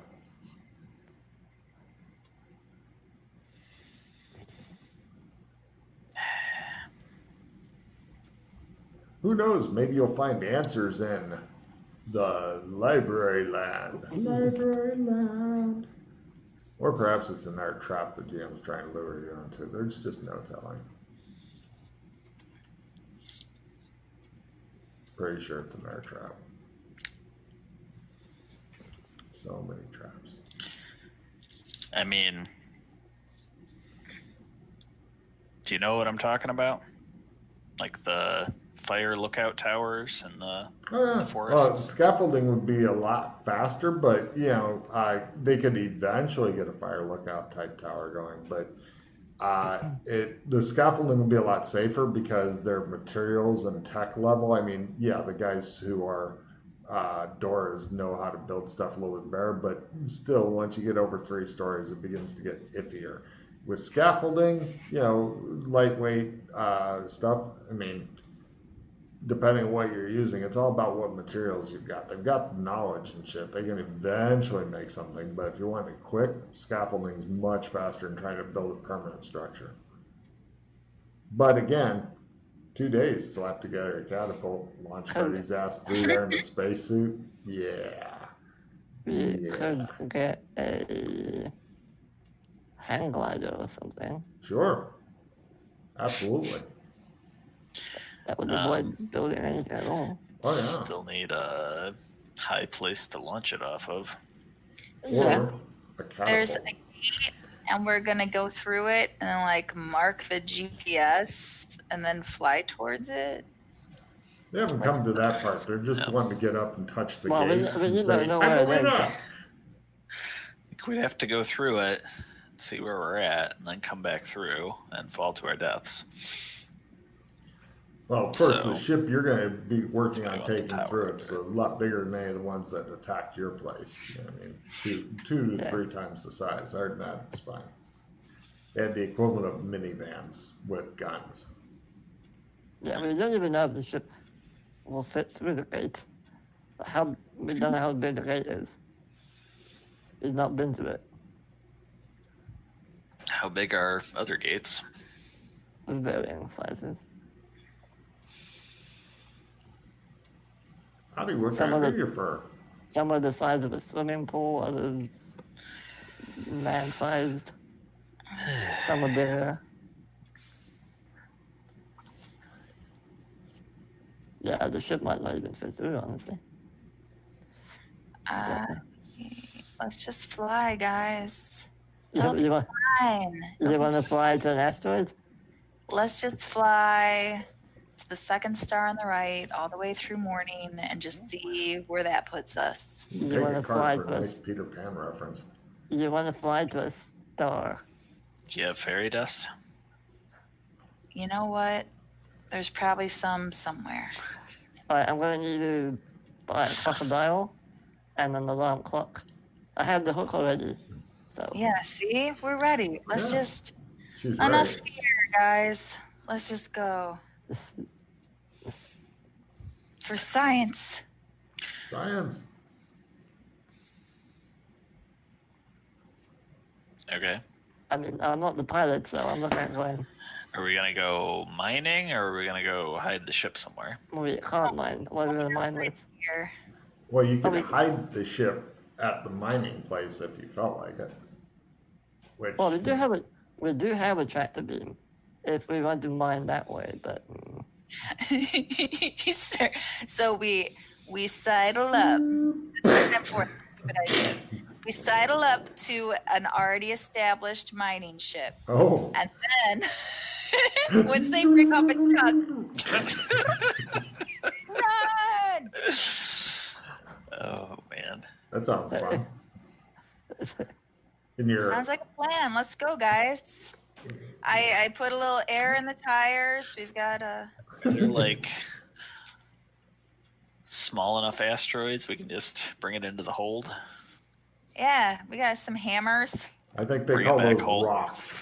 Who knows? Maybe you'll find answers in the library land. Library land. Or perhaps it's an art trap the GM's trying to lure you into. There's just no telling. Pretty sure it's an art trap. So many traps. I mean, do you know what I'm talking about? Like the fire lookout towers and the Well, forests? scaffolding would be a lot faster, but you know, they could eventually get a fire lookout type tower going. But the scaffolding would be a lot safer because their materials and tech level. I mean, yeah, the guys who are doors know how to build stuff a little bit better, but still, once you get over 3 stories, it begins to get iffier. With scaffolding, you know, lightweight stuff. I mean, depending on what you're using, it's all about what materials you've got. They've got knowledge and shit. They can eventually make something, but if you want it quick, scaffolding is much faster than trying to build a permanent structure. But again, 2 days, slap together a catapult, launch Freddy's ass through there in a spacesuit. Yeah. We could get a hang glider or something. Sure. Absolutely. That would avoid building anything at all. Oh, yeah. Still need a high place to launch it off of. Or a catapult. There's a gate, and we're gonna go through it and then like mark the GPS and then fly towards it. They haven't come to that part. They're just wanting to get up and touch the Well, gate. we and need say, to know "I'm where going it is. up." I think we'd have to go through it, see where we're at, and then come back through and fall to our deaths. Well, of course, So- the ship you're going to be working on That's why we want the taking tower through up it's there. a lot bigger than any of the ones that attacked your place. You know what I mean, two to 3 times the size. Other than that, it's fine. They had the equivalent of minivans with guns. Yeah, we don't even know if the ship will fit through the gate. We don't know how big the gate is. We've not been to it. How big are other gates? With varying sizes. Howdy, what Some can I of do the- you for? Some are the size of a swimming pool, others man-sized. Some are bigger. Yeah, the ship might not even fit through, honestly. Let's just fly, guys. You, It'll be you, want, fine. you want to fly to an asteroid? Let's just fly to the second star on the right, all the way through morning, and just see where that puts us. You Take want a to card fly for to a a, nice Peter Pan reference. you want to fly to a star. Do you have fairy dust? You know what? There's probably some somewhere. Alright, I'm gonna need to buy a crocodile and an alarm clock. I have the hook already, so Yeah, see? We're ready. Let's Yeah. just... She's Enough right. fear, guys. Let's just go. For science. Science. Okay. I mean, I'm not the pilot, so I'm looking at going, Are we gonna go mining, or are we gonna go hide the ship somewhere? we can't mine. What are we going to mine with? Here. Well, you could we- hide the ship at the mining place if you felt like it. Which, Well, we do have a tractor beam if we want to mine that way, but So we sidle up. Back and forth. Good ideas. We sidle up to an already established mining ship, oh, and then once they bring up a truck, run! Oh man. that sounds fun. In your Sounds like a plan. Let's go, guys. I put a little air in the tires. We've got a. Are there like small enough asteroids we can just bring it into the hold? Yeah, we got some hammers. I think they Bring it call back those whole. rocks.